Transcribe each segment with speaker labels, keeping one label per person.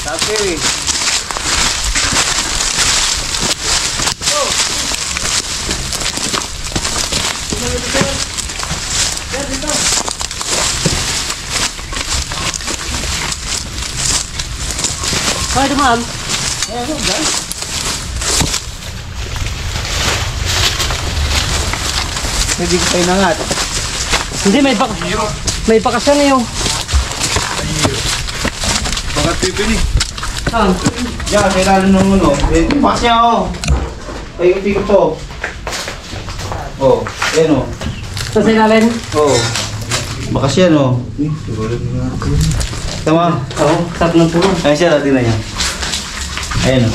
Speaker 1: Sabi.
Speaker 2: Hoy, dumaan.
Speaker 1: Pwede ko kayo nangat.
Speaker 2: Hindi, may bakasyon na yung.
Speaker 1: Bakit pipili?
Speaker 2: Saan?
Speaker 1: Yan, kailangan nung ano. Pas niya ako. Kayo tingin to. Oh, yan o.
Speaker 2: Sa sinalin?
Speaker 1: Oh. Bakas yan o. Tama?
Speaker 2: Oo, sarap ng puno.
Speaker 1: Ayan siya, natin na yan. Ayan o.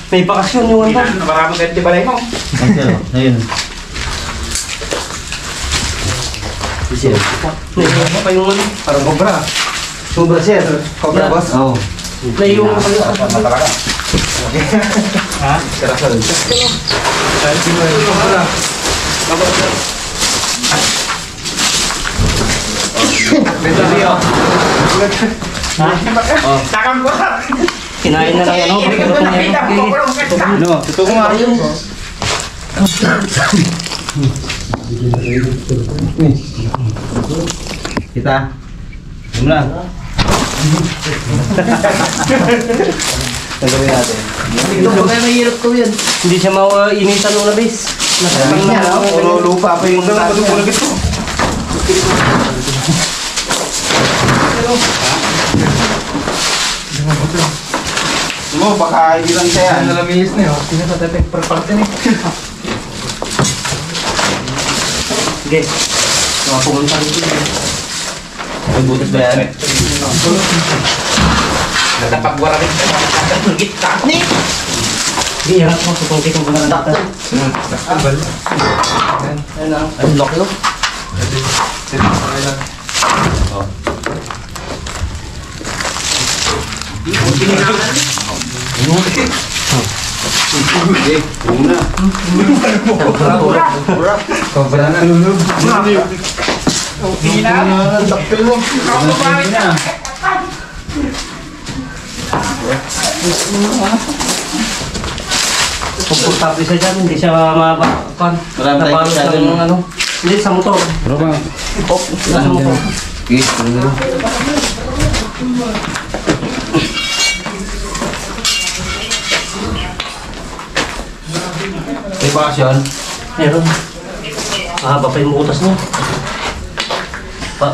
Speaker 2: May bakasyon yung ano.
Speaker 3: Maraming ganti balay mo.
Speaker 1: Ayan siya o. Ayan o. Siya.
Speaker 2: May pa yung ano.
Speaker 3: Parang cobra.
Speaker 1: Sobra siya.
Speaker 3: Cobra,
Speaker 2: Yeah.
Speaker 3: boss?
Speaker 1: Oo.
Speaker 2: May yung
Speaker 3: Matalaga.
Speaker 1: Ha? Sarap rin siya.
Speaker 3: Kahit sino yung cobra.
Speaker 1: Beto.
Speaker 2: Ha?
Speaker 3: Takang ko ha!
Speaker 2: Kinain na lang ano.
Speaker 1: No, totoo ko nga. Kita. Muna. Tagawin natin.
Speaker 2: Ito ba kaya mahirap ko yan? Hindi siya mainitan nung labis. Nasasang na ako.
Speaker 1: Puro lupa pa yung taas niya. Mo, baka hindi lang siya yan.
Speaker 3: Nalamilis na yun. Sino sa tetek per parte ni?
Speaker 2: Sige. Mga pumunta dito.
Speaker 1: May butas ba yan?
Speaker 3: Natapagwara rin sa mga gitna ni!
Speaker 2: Sige, harap mo. Supong-tikong ko na lang dito.
Speaker 3: Abal.
Speaker 2: Ayun na. Ayun, lock yun.
Speaker 1: Una.
Speaker 3: Cobra na lulog.
Speaker 1: Ang takpil mo. Na.
Speaker 2: Komportable siya dyan. Hindi siya mabakan.
Speaker 1: Marami tayong
Speaker 2: Napalo
Speaker 1: masyado,
Speaker 2: siya
Speaker 1: no?
Speaker 2: ng ano. Hindi, sa motor. Oh, sa motor.
Speaker 1: Okay, ano. May bakasyon?
Speaker 2: Meron. Mahaba pa yung butas niya. Pa.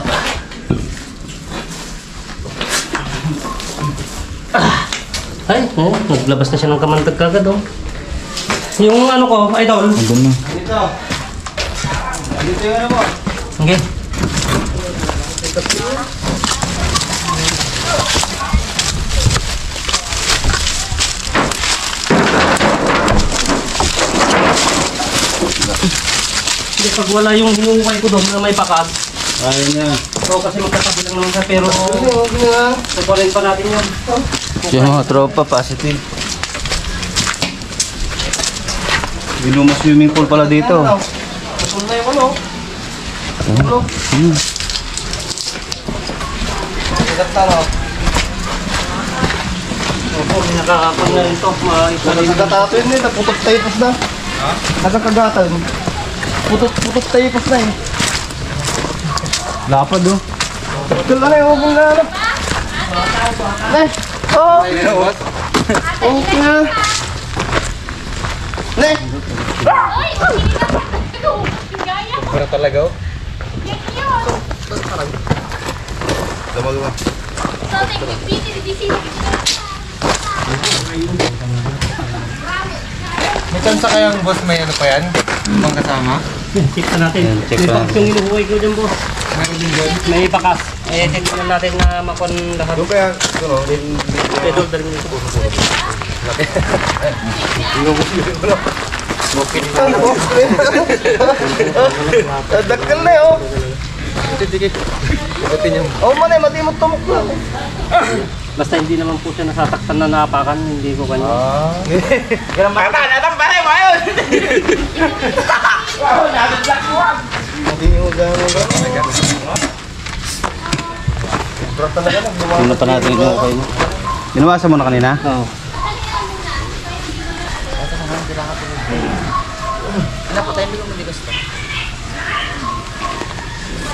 Speaker 2: Ay, naglabas na siya ng kamantag kagad, oh. Yung ano ko, idol.
Speaker 1: Andun na. Dito. Dito yung ano mo.
Speaker 2: Okay. Hindi, pag wala yung hinuhukay ko doon na may pakas.
Speaker 1: Ayun na.
Speaker 2: So, kasi magkatabi lang naman siya, pero kukunin pa natin yun.
Speaker 1: Yung mga tropa, positive. Binuma swimming pool pala dito.
Speaker 2: Kasun na yung ano. Opo, nakakapag na rin ito.
Speaker 3: Nakakagata yun eh. Naputot tapos na. Nakakagata yun. Putot tapos na eh.
Speaker 1: Lapad oh.
Speaker 3: Tul na yung hubong na ano. Ne! Oh! Okay na. Ne! Para talaga oh. Lama. May chance kayang boss may ano pa yan? Ibang kasama?
Speaker 2: Check na natin.
Speaker 1: Yan, check
Speaker 2: May
Speaker 1: pa
Speaker 2: bakas
Speaker 1: natin.
Speaker 2: yung inuhuway ko dyan, boss.
Speaker 3: Meron din doon.
Speaker 2: May bakas. Check na natin na makon lahat.
Speaker 3: Doon kaya, ano,
Speaker 2: Ito, dali mo dito.
Speaker 3: Dakal na oh. Sige. Ikutin yung... Oh, manay, mati mo tumok na.
Speaker 2: Basta hindi naman po siya nasataktan na napakan, hindi ko kanya.
Speaker 3: Ganang mata, natang pare mo ayun! Hindi mo gano'n. Bro talaga na,
Speaker 1: Ano pa natin yung okay mo? Binawasan mo na kanina?
Speaker 2: Oo.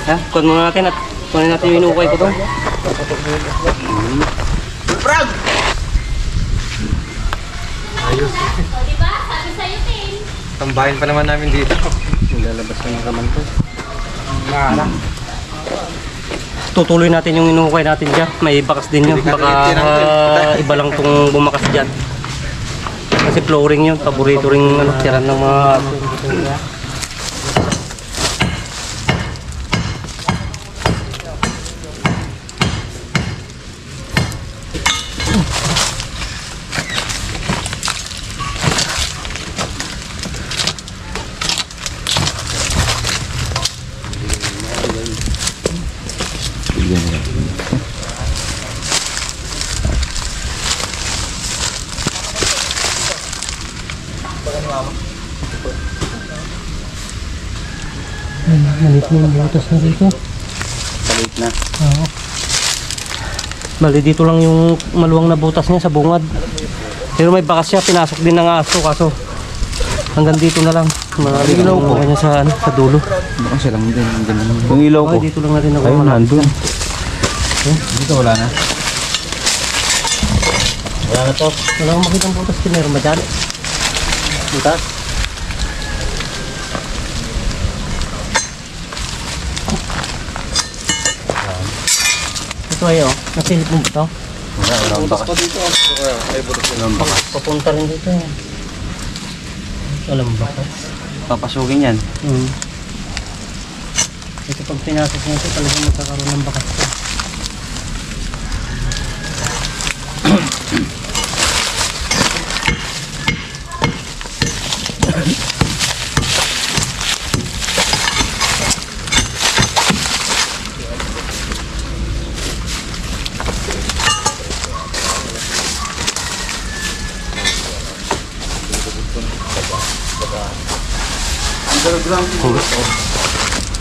Speaker 2: Ha? Kuhan muna natin at kuhanin natin yung inukay ko to.
Speaker 3: Frog!
Speaker 4: Ayos. Diba? Sabi sa'yo, Tim.
Speaker 3: Tambahin pa naman namin dito.
Speaker 2: Lalabas na yung raman to.
Speaker 3: Maala.
Speaker 2: Tutuloy natin yung inukay natin dyan. May bakas din yun. Baka iba lang tong bumakas dyan. Kasi flooring yun. Paborito rin tiran ng mga aso. Malit na yung butas na dito.
Speaker 1: Palit na.
Speaker 2: Oo. Bali dito lang yung maluwang na butas niya sa bungad. Pero may bakas siya, pinasok din ng aso kaso hanggang dito na lang. Marami ilaw po niya sa, sa dulo.
Speaker 1: Baka siya lang din. Yung ilaw ko.
Speaker 2: Okay, dito lang natin ako.
Speaker 1: Ayun, nandun. Dito wala na. Wala na to.
Speaker 2: Wala akong makitang butas, kinero madali.
Speaker 1: Butas?
Speaker 2: Ito ay oh, nasilip mo ba ito?
Speaker 1: Wala, wala akong bakas. Walang bakas.
Speaker 2: Papunta rin dito yan. Walang bakas.
Speaker 1: Papasukin yan.
Speaker 2: Ito pag pinasok nito talagang magkakaroon ng bakas ko.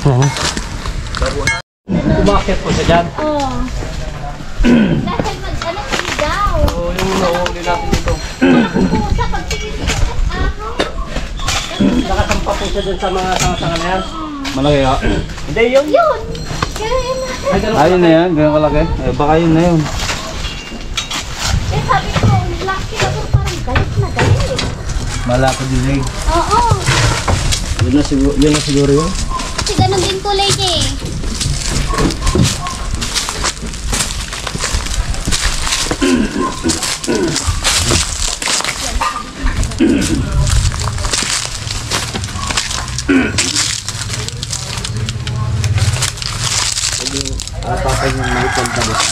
Speaker 2: Ano? Umakit po siya dyan.
Speaker 4: Oo. Dahil mag-ano daw.
Speaker 2: So yung nahuli natin dito.
Speaker 4: Sa pagtingin ako.
Speaker 2: Nakasampa po siya dun sa mga sanga-sanga na yan.
Speaker 1: Malaki ha?
Speaker 2: Hindi yun.
Speaker 4: Yun. Kaya yun na.
Speaker 2: Ay, ganun.
Speaker 1: Ayun na yan, ganyan kalaki. Eh, baka yun na yun.
Speaker 4: Eh sabi ko, laki ako parang galit na galit.
Speaker 1: Malaki din eh.
Speaker 4: Oo.
Speaker 1: Yun na siguro yun.
Speaker 4: Kasi ganun din kulay niya eh.
Speaker 1: Papay yung maliit yung tabos.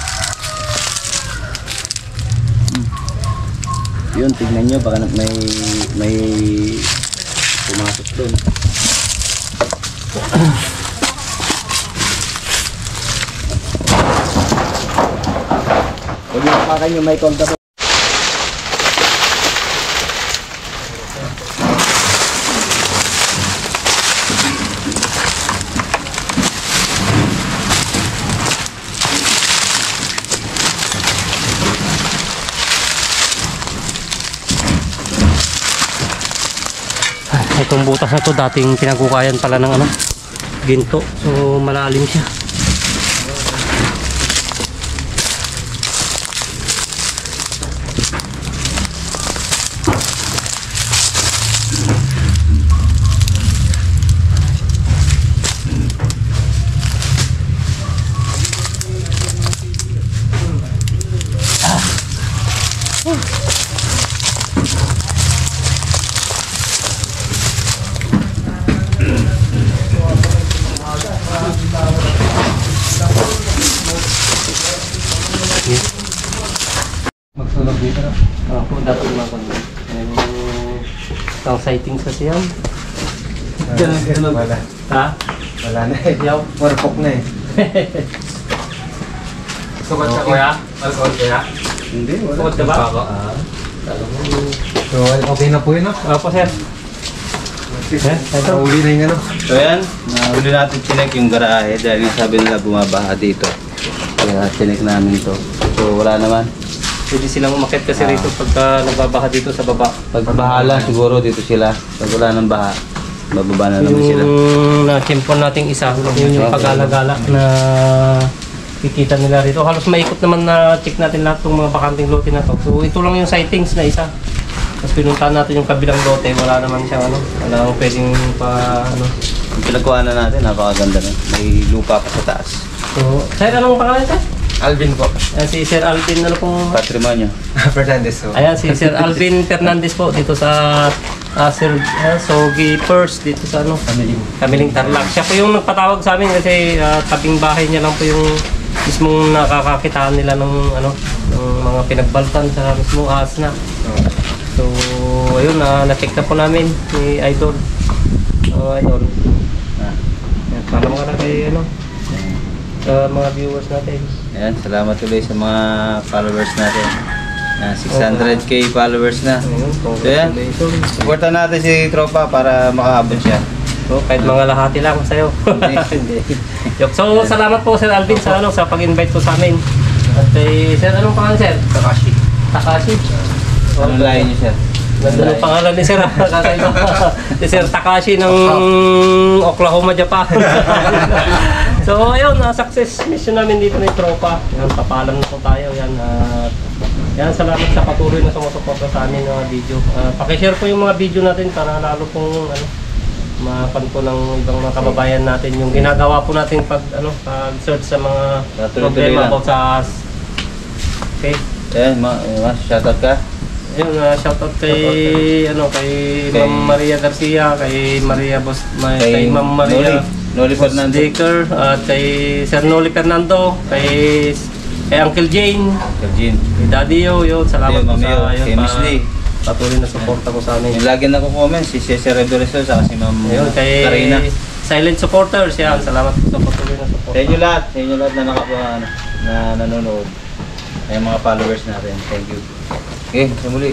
Speaker 1: Yun, tignan nyo, baka may pumasok doon. Huwag yung pakan yung may konta po.
Speaker 2: Itong butas na to dating pinagukayan pala ng ano, ginto. So malalim siya. dapat mga kanya. Ang sightings kasi yan.
Speaker 3: Wala.
Speaker 2: Ha?
Speaker 3: Wala na eh.
Speaker 2: Yaw?
Speaker 3: Marupok na eh.
Speaker 2: Sukat ka kuya? Alcohol kuya?
Speaker 3: Hindi, wala.
Speaker 2: Sukat ka ba?
Speaker 3: So, okay na po yun, no?
Speaker 2: Opo sir.
Speaker 3: Uli na yung ano.
Speaker 1: So yan, nahuli natin chinek yung garahe dahil nga sabi nila bumabaha dito. Kaya chinek namin to. So wala naman.
Speaker 2: Pwede silang umakit kasi rito pagka nagbabaha dito sa baba.
Speaker 1: Pag bahala siguro dito sila. Pag wala ng baha, bababa na naman sila.
Speaker 2: Yung na-chimpon nating isa, yun yung pag-alagala na kikita nila rito. Halos maikot naman na check natin lahat ng mga bakanting lote na to. So ito lang yung sightings na isa. Tapos pinuntahan natin yung kabilang lote, wala naman siyang ano, wala nang pwedeng pa ano.
Speaker 1: Yung pinagkuha na natin, napakaganda na. May lupa pa sa taas.
Speaker 2: So, sir, anong pangalan sir?
Speaker 3: Alvin po.
Speaker 2: Ayan, si Sir Alvin, ano pong...
Speaker 1: Patrimonyo.
Speaker 3: Fernandez po.
Speaker 2: Ayan, si Sir Alvin Fernandez po dito sa Sir Sogi First dito sa ano, Kamiling Tarlac. Siya po yung nagpatawag sa amin kasi tabing bahay niya lang po yung mismong nakakakitaan nila ng ano, ng mga pinagbaltan sa mismong ahas na. So, ayun, na-check na po namin ni Idol. Idol. Ayan, para mga kay ano, sa mga viewers natin.
Speaker 1: Ayan, salamat ulit sa mga followers natin. 600k followers na.
Speaker 2: Ayun,
Speaker 1: So yan,
Speaker 2: congratulations.
Speaker 1: supportan natin si Tropa para makaabot siya.
Speaker 2: So, kahit mga lahati lang sa'yo.
Speaker 1: Hindi.
Speaker 2: So, salamat po Sir Alvin sa ano, sa pag-invite po sa amin. At Sir, anong pangalan Sir?
Speaker 3: Takashi.
Speaker 2: Takashi.
Speaker 1: Anong layo niyo siya?
Speaker 2: Ganda ng pangalan ni Sir. Kakaiba. Si Sir Takashi ng Oklahoma, Japan. So, ayun, success mission namin dito ng Tropa. Yan, papalam na po tayo. Yan, yan, salamat sa patuloy na sumusuporta sa amin ng mga video. Pakishare po yung mga video natin para lalo pong ano, mapan po ng ibang mga kababayan natin yung ginagawa po natin pag ano, pag-search sa mga
Speaker 1: Tuloy-tuloy
Speaker 2: problema
Speaker 1: lang.
Speaker 2: about sa okay.
Speaker 1: Ayan, shoutout ka.
Speaker 2: Ayun, shoutout kay ano, kay Ma'am Maria Garcia, kay Maria Bos, kay Ma'am Maria
Speaker 1: Noli Fernando.
Speaker 2: Dicker, at kay Sir Noli Fernando, kay Uncle Jane,
Speaker 1: Kajin.
Speaker 2: kay Daddy Yo, yun, salamat po
Speaker 1: Ma'am Yo,
Speaker 2: sa
Speaker 1: kay Miss Lee.
Speaker 2: patuloy na suporta ko sa amin.
Speaker 1: Yung lagi na comment, si Cesar Redoreso, saka si Ma'am
Speaker 2: Ayun, kay
Speaker 1: Karina.
Speaker 2: Silent Supporters, yan, salamat po sa patuloy na suporta.
Speaker 1: Sa inyo lahat na na nanonood. Ay mga followers natin. Thank you. Okay, sa muli.